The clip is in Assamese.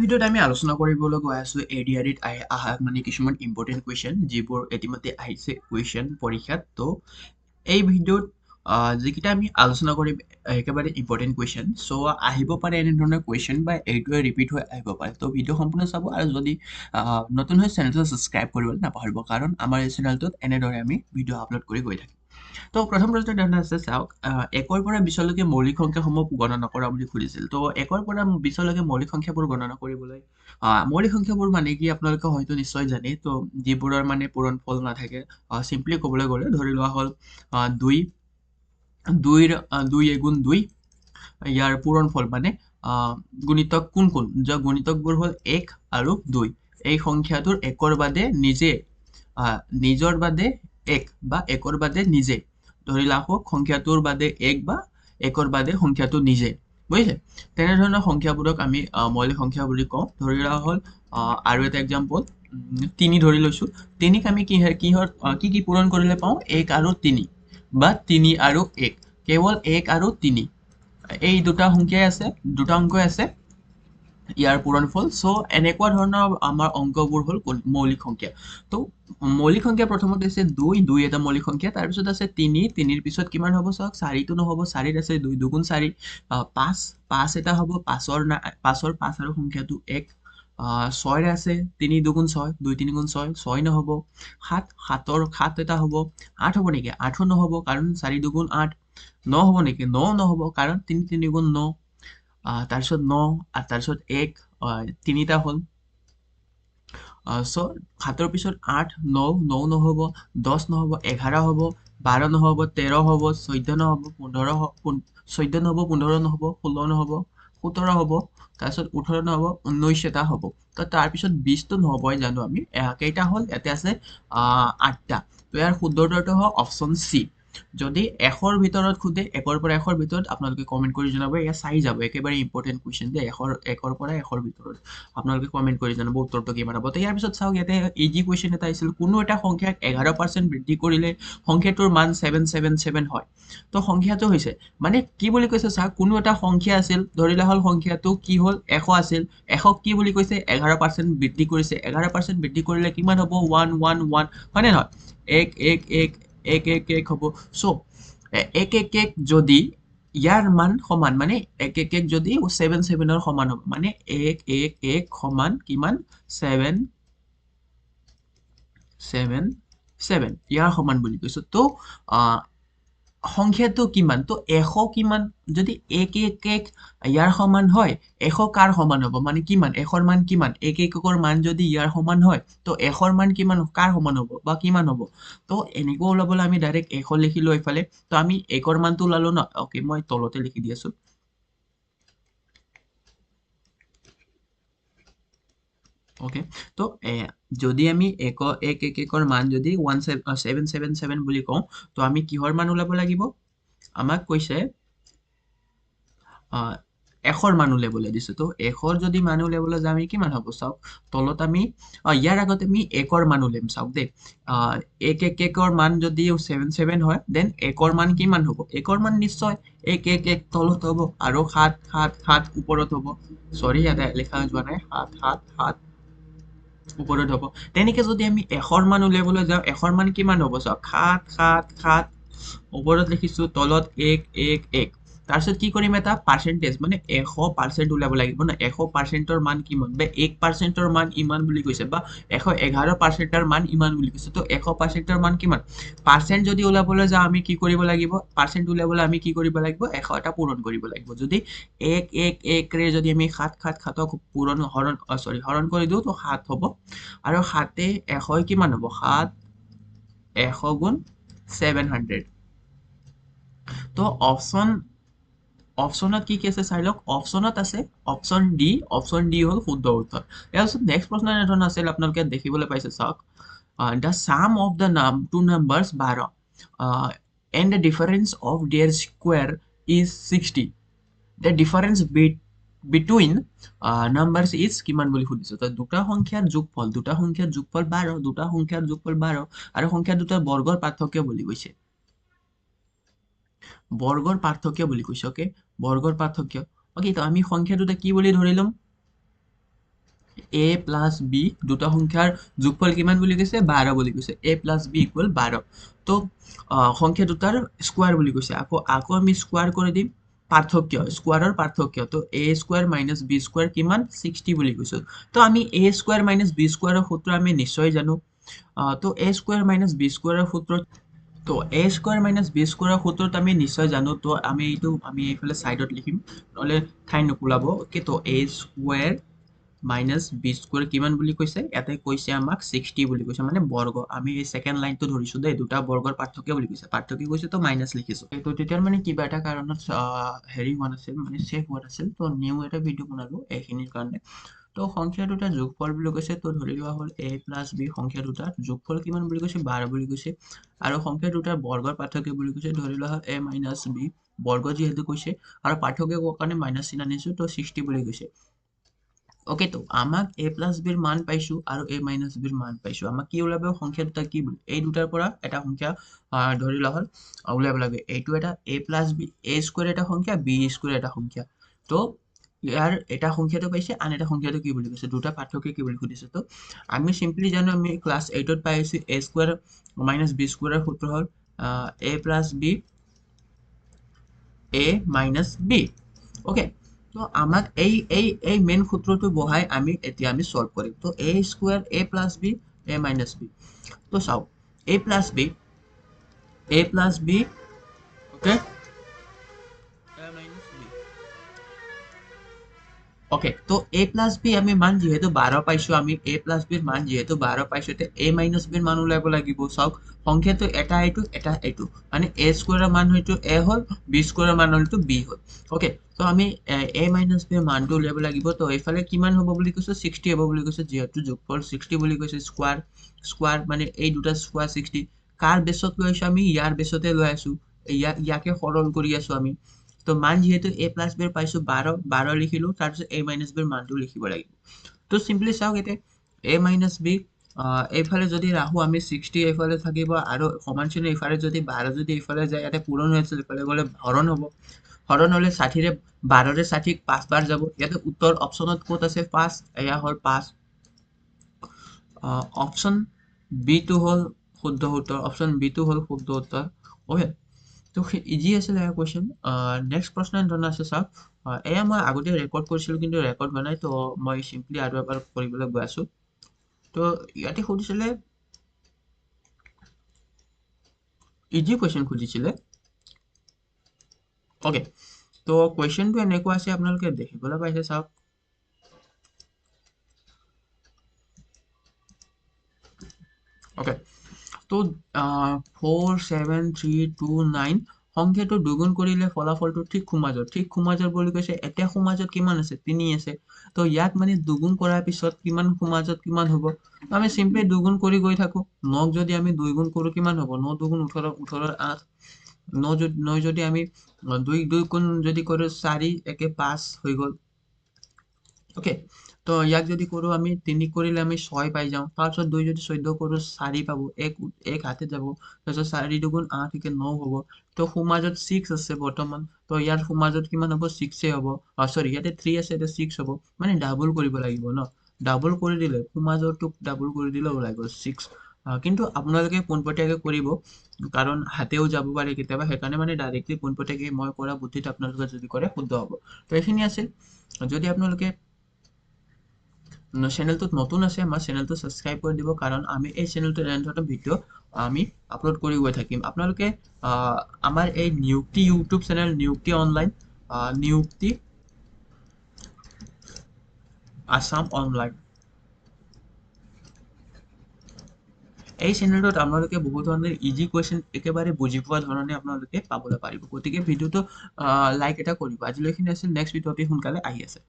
ভিডিঅ'ত আমি আলোচনা কৰিবলৈ গৈ আছো এডিআৰিত আহা মানে কিছুমান ইম্পৰ্টেণ্ট কুৱেশ্যন যিবোৰ ইতিমধ্যে আহিছে কুৱেশ্যন পৰীক্ষাত তো এই ভিডিঅ'ত যিকেইটা আমি আলোচনা কৰিম একেবাৰে ইম্পৰ্টেণ্ট কুৱেশ্যন চ' আহিব পাৰে এনেধৰণৰ কুৱেশ্যন বা এইটোৱে ৰিপিট হৈ আহিব পাৰে তো ভিডিঅ' সম্পূৰ্ণ চাব আৰু যদি নতুন হৈ চেনেলটো ছাবস্ক্ৰাইব কৰিবলৈ নাপাহৰিব কাৰণ আমাৰ এই চেনেলটোত এনেদৰে আমি ভিডিঅ' আপলোড কৰি গৈ থাকিম তো প্ৰথম প্ৰশ্ন ধৰণৰ আছে চাওক 1ৰ পৰা 20লৈকে মৌলিক সংখ্যাসমূহ গণনা কৰা বুলি খুজিছিল তো 1ৰ পৰা 20লৈকে মৌলিক সংখ্যাবোৰ গণনা কৰিবলৈ মৌলিক সংখ্যাবোৰ মানে কি আপোনালোকে হয়তো নিশ্চয় জানে তো যিবোৰৰ মানে পূৰণফল নাথাকে চিম্পলি ক'বলৈ গ'লে ধৰি লোৱা হ'ল 2 2 এগুণ 2 ইয়াৰ পূৰণফল মানে গুণিতক কোন কোন যা গুণিতকবোৰ হ'ল 1 আৰু 2 এই সংখ্যাটোৰ 1ৰ বাদে নিজে নিজৰ বাদে 1 বা 1ৰ বাদে নিজে ধৰি লোৱা সংখ্যাটোৰ বাদে 1 বা 1ৰ বাদে সংখ্যাটো নিজে বুজিছে তেনেধৰণৰ সংখ্যাবোৰক আমি মৌলিক সংখ্যা বুলি কওঁ ধৰি লোৱা হ'ল আৰু এটা এক্সাম্পল 3 ধৰি লৈছো 3ক আমি কি পূৰণ কৰিলে পাওঁ 1 আৰু 3 বা 3 আৰু 1 কেৱল 1 আৰু 3 এই দুটা সংখ্যাই আছে দুটা অংকই আছে ইয়াৰ পূৰণফল চ' এনেকুৱা ধৰণৰ আমাৰ অংকবোৰ হ'ল মৌলিক সংখ্যা তো মৌলিক সংখ্যা প্ৰথমতে আছে 2 এটা মৌলিক সংখ্যা তাৰপিছত আছে 3 পিছত কিমান হ'ব চাওক 4টো নহ'ব 4ত আছে 2 2 গুণ 4 5 এটা হ'ব 5ৰ 5 আৰু সংখ্যাটো 1 6 আছে 3 2 গুণ 6 2 3 গুণ 6 6 নহ'ব 7ৰ 7 এটা হ'ব 8 হ'ব নেকি 8ও নহ'ব কাৰণ 4 2 গুণ 8 9 হ'ব নেকি 9 নহ'ব কাৰণ 3 3 গুণ 9 তাৰপিছত 9 আৰু তাৰপিছত 1 তিনিটা হ'ল চ' 7ৰ পিছত 8 9 9 নহ'ব 10 নহ'ব 11 হ'ব 12 নহ'ব 13 হ'ব 14 নহ'ব 15 14 নহ'ব 15 নহ'ব 16 নহ'ব 17 হ'ব তাৰপিছত 18 নহ'ব 19 এটা হ'ব তো তাৰপিছত 20টো নহ'বই জানো আমি কেইটা হ'ল ইয়াতে আছে 8টা তো ইয়াৰ শুদ্ধ উত্তৰটো হ'ল অপশ্যন চি যদি 100ৰ ভিতৰত সোধে 1ৰ পৰা 100ৰ ভিতৰত আপোনালোকে কমেন্ট কৰি জনাব এয়া চাই যাব একেবাৰে ইম্পৰ্টেণ্ট কুৱেশ্যন দেই 1ৰ পৰা 100ৰ ভিতৰত আপোনালোকে কমেন্ট কৰি জনাব উত্তৰটো কিমান হ'ব তো ইয়াৰ পিছত চাওক ইয়াতে ইজি কুৱেশ্যন এটা আহিছিল কোনো এটা সংখ্যাক 11% বৃদ্ধি কৰিলে সংখ্যাটোৰ মান 777 হয় তো সংখ্যাটো হৈছে মানে কি বুলি কৈছে চাওক কোনো এটা সংখ্যা আছিল ধৰিলা হ'ল সংখ্যাটো কি হ'ল 100 আছিল 100ক কি বুলি কৈছে 11% বৃদ্ধি কৰিছে 11% বৃদ্ধি কৰিলে কিমান হ'ব 111 হয়নে নহয় 1 1 1 1 1 1 হ'ব চ' 1 1 1 যদি ইয়াৰ মান সমান মানে 1 1 1 যদি 7 7ৰ সমান হ'ব মানে 1 1 1 সমান কিমান 7 7 7 ইয়াৰ সমান বুলি কৈছো তো সংখ্যাটো কিমান তো 100 কিমান যদি 1 1 1 ইয়াৰ সমান হয় 100 কাৰ সমান হ'ব মানে কিমান 100ৰ মান কিমান 1 1ৰ মান যদি ইয়াৰ সমান হয় তো 100ৰ মান কিমান কাৰ সমান হ'ব বা কিমান হ'ব তো এনেকৈ ওলাবলৈ আমি ডাইৰেক্ট 100 লিখিলো এইফালে তো আমি 1ৰ মানটো ওলালো ন ওকে মই তলতে লিখি দি আছো ওকে তো যদি আমি 1 ৰ মান যদি 1777 বুলি কওঁ তো আমি কিহৰ মান ওলাব লাগিব আমাক কৈছে 100ৰ মান উলিয়াবলৈ দিছো তো 100ৰ যদি মান উলিয়াবলৈ যাওঁ আমি কিমান হ'ব চাওক তলত আমি ইয়াৰ আগতে আমি 1ৰ মান উলিয়াম চাওক দেই 1 1 1ৰ মান যদি 77 হয় দেন 1ৰ মান কিমান হ'ব 1ৰ মান নিশ্চয় 1 1 1 তলত হ'ব আৰু 7 7 7 ওপৰত হ'ব সৰি ইয়াতে লিখা যোৱা নাই 7 7 7 ওপৰত হ'ব তেনেকে যদি আমি 100ৰ মান উলিয়াবলৈ যাওঁ 100ৰ মান কিমান হ'ব চাওক 7 7 7 ওপৰত লিখিছো তলত 1 1 1 তাৰপিছত কি কৰিম এটা পাৰ্চেন্টেজ মানে 100% উলিয়াব লাগিব না 100%ৰ মান কিমান বা 1%ৰ মান ইমান বুলি কৈছে বা 111%ৰ মান ইমান বুলি কৈছে তো 100%ৰ মান কিমান পাৰ্চেন্ট যদি উলিয়াবলৈ যাওঁ আমি কি কৰিব লাগিব পাৰ্চেন্ট উলিয়াবলৈ আমি কি কৰিব লাগিব 100 এটা পূৰণ কৰিব লাগিব যদি 1 1 1 ৰে যদি আমি 7 7 7ক পূৰণ হৰণ কৰি দিওঁ তো 7 হ'ব আৰু 7 100 কিমান হ'ব 7 100 গুণ 700 তো অপশ্যনত কি কি আছে চাই লওক অপশ্যনত আছে অপশ্যন ডি হ'ল শুদ্ধ উত্তৰ ইয়াৰ পিছত নেক্সট প্ৰশ্ন এনেধৰণৰ আছিল আপোনালোকে দেখিবলৈ পাইছে চাওক the sum of the two numbers 12 and the difference of their square is 60 the difference between numbers is কিমান বুলি সুধিছো তো দুটা সংখ্যাৰ যোগফল 12 দুটা সংখ্যাৰ যোগফল 12 আৰু সংখ্যা দুটাৰ বৰ্গৰ পাৰ্থক্য বুলি কৈছে বৰ্গৰ পাৰ্থক্য বুলি কৈছে ওকে বৰ্গৰ পাৰ্থক্য ওকে তো আমি সংখ্যা দুটা কি বুলি ধৰি লম a প্লাছ b দুটা সংখ্যাৰ যোগফল কিমান বুলি কৈছে 12 বুলি কৈছে a প্লাছ b ইকুৱেল 12 তো সংখ্যা দুটাৰ স্কোয়াৰ বুলি কৈছে আকৌ আমি স্কোয়াৰ কৰি দিম পাৰ্থক্য স্কোয়াৰৰ পাৰ্থক্য তো a square minus b square কিমান 60 বুলি কৈছো তো আমি a স্কোয়াৰ মাইনাছ b স্কোয়াৰৰ সূত্ৰ আমি নিশ্চয় জানো তো a স্কোয়াৰ মাইনাছ b স্কোয়াৰৰ সূত্ৰ তো a স্কোয়াৰ মাইনাছ b স্কোয়াৰৰ সূত্ৰত আমি নিশ্চয় জানো তো আমি এইফালে সাইডত লিখিম নহলে ঠাই নুকুলাব ওকে তো a square minus B square কিমান বুলি কৈছে ইয়াতে কৈছে আমাক 60 বুলি কৈছে মানে বৰ্গ আমি এই সেকেন্ড লাইনটো ধৰিছো দে দুটা বৰ্গৰ পাৰ্থক্য বুলি কৈছে পাৰ্থক্য কৈছে তো মাইনাছ লিখিছো তো তেতিয়া মানে কিবা এটা কাৰণত হেৰি হোৱা নাছিল মানে সেভ হোৱা নাছিল তো নিউ এটা ভিডিঅ' বনালো এইখিনিৰ কাৰণে তো সংখ্যা দুটা যোগফল বুলি কৈছে তো ধৰি লোৱা হ'ল a প্লাছ b সংখ্যা দুটাৰ যোগফল কিমান বুলি কৈছে 12 বুলি কৈছে আৰু সংখ্যা দুটাৰ বৰ্গৰ পাৰ্থক্য বুলি কৈছে ধৰি লোৱা হ'ল a মাইনাছ b বৰ্গ যিহেতু কৈছে আৰু পাৰ্থক্য কাৰণে মাইনাছ চিন আনিছো তো 60 বুলি কৈছে ওকে তো আমাক a প্লাছ b ৰ মান পাইছো আৰু a মাইনাছ b ৰ মান পাইছো আমাক কি ওলাব সংখ্যা দুটা কি বুলি এই দুটাৰ পৰা এটা সংখ্যা ধৰি লোৱা হ'ল ওলাব লাগে এইটো এটা a plus b a square এটা সংখ্যা b স্কয়াৰ এটা সংখ্যা তো ইয়াৰ এটা সংখ্যাটো পাইছে আন এটা সংখ্যাটো কি বুলি কৈছে দুটা পাৰ্থক্য কি বুলি সুধিছে তো আমি সিম্পলি জানো আমি ক্লাস 8 ত পাইছো a স্কয়াৰ মাইনাছ b স্কয়াৰৰ সূত্ৰ হ'ল a plus b a minus b okay তো আমাক এই মেইন সূত্ৰটো বহাই আমি এতিয়া আমি সলভ কৰিম তো a square a plus b a minus b তো চাও a plus b okay a minus b okay তো a প্লাছ b আমি মান যেহেতু 12 পাইছো আমি a প্লাছ b ৰ মান যেহেতু 12 পাইছো তে a মাইনাছ b ৰ মান উলাব লাগিব চাওক সংখ্যাটো এটা এইটো মানে a স্কয়াৰৰ মান হয়তো a হ'ল b স্কয়াৰৰ মান হয়তো b হ'ল ওকে তো আমি a মাইনাছ b ৰ মানটো উলাব লাগিব তো এইফালে কিমান হ'ব বুলি কৈছো 60 হ'ব বুলি কৈছে যেহেতু যোগফল 60 বুলি কৈছে স্কয়াৰ মানে এই দুটা স্কয়াৰ 60 কাৰ বেছত লৈ আছো আমি ইয়াৰ বেছতে লৈ আছো ইয়াকে সৰল কৰি আছো আমি তো মান যেহেতু a প্লাছ b পাইছো 12 লিখিলো তাৰপিছত a মাইনাছ b ৰ মানটো লিখিব লাগিব তো সিম্পলি চাওক এতে a মাইনাছ b এইফালে যদি ৰাখো আমি 60 এইফালে থাকিব আৰু সমান চিহ্ন এইফালে যদি 12 যদি এইফালে যায় ইয়াতে পূৰণ হৈ আছে এইফালে গলে হৰণ হ'ব হৰণ হলে 60 ৰে 12 ৰে 60 5 বাৰ যাব ইয়াতে উত্তৰ অপচনত ক'ত আছে 5 এয়া হ'ল 5 অপচন বি টো হ'ল শুদ্ধ উত্তৰ অপচন বি টো হ'ল শুদ্ধ উত্তৰ ওকে তো ইজি আছিল এয়া কোৱেশ্চন নেক্সট প্ৰশ্ন ধৰণৰ আছে চাওক এয়া মই আগতে ৰেকৰ্ড কৰিছিলো কিন্তু ৰেকৰ্ড হোৱা নাই তো মই সিম্পলি আৰু এবাৰ কৰিবলৈ গৈ আছো তো ইয়াতে সুধিছিলে ইজি কোৱেশ্চন খুজিছিলে ওকে তো কোৱেশ্চনটো এনেকুৱা আছে আপোনালোকে দেখিবলৈ পাইছে চাওক ওকে তো 4 7 3 2 9 সংখ্যাটো দুগুণ কৰিলে ফলাফলটো ঠিক খুমাজৰ বুলি কৈছে এতিয়া খুমাজত কিমান আছে 3 আছে তো ইয়াক মানে দুগুণ কৰাৰ পিছত কিমান খুমাজত কিমান হ'ব আমি সিম্পলি দুগুণ কৰি গৈ থাকো 9 যদি আমি দুইগুণ কৰো কিমান হ'ব 9 দুগুণ 18 18 8 9 যদি আমি 2 গুণ যদি কৰো 4 একে 5 হৈ গ'ল ওকে তো ইয়াক যদি কৰো আমি 3 কৰিলে আমি 6 পাই যাও তাৰপিছত 2 যদি 14 কৰো 4 পাবো 1 হাতে যাব তাৰপিছত 4 দুগুণ 8 একে 9 হ'ব তো খুমাজত 6 আছে বৰ্তমান তো ইয়াৰ খুমাজত কিমান হ'ব 6 এ হ'ব সৰি ইয়াতে 3 আছে এটা 6 হ'ব মানে ডাবল কৰিব লাগিব ন ডাবল কৰি দিলে খুমাজৰটো ডাবল কৰি দিলে ওলাই গ'ল 6 কিন্তু আপোনালোকে পোনপটীয়াকৈ কৰিব কাৰণ হাতেও যাব পাৰে কেতিয়াবা সেইকাৰণে মানে ডাইৰেক্টলি পোনপটীয়াকৈ মই কৰা বুদ্ধিত আপোনালোকে যদি কৰে শুদ্ধ হ'ব তো এইখিনি আছিল যদি আপোনালোকে চেনেলটোত নতুন আছে আমাৰ চেনেলটো সাবস্ক্ৰাইব কৰি দিব কাৰণ আমি এই চেনেলটোত এনে ধৰণৰ ভিডিঅ' আমি আপলোড কৰি গৈ থাকিম আপোনালোকে আমাৰ এই নিযুক্তি ইউটিউব চেনেল নিযুক্তি অনলাইন নিযুক্তি আসাম অনলাইন এই চেনেলটোত আপোনালোকে বহুত ধৰণৰ ইজি কুৱেশ্যন একেবাৰে বুজি পোৱা ধৰণে আপোনালোকে পাবলৈ পাৰিব গতিকে ভিডিঅ'টো লাইক এটা কৰিব আজিলৈখিনি আছিল নেক্সট ভিডিঅ' অতি সোনকালে আহি আছে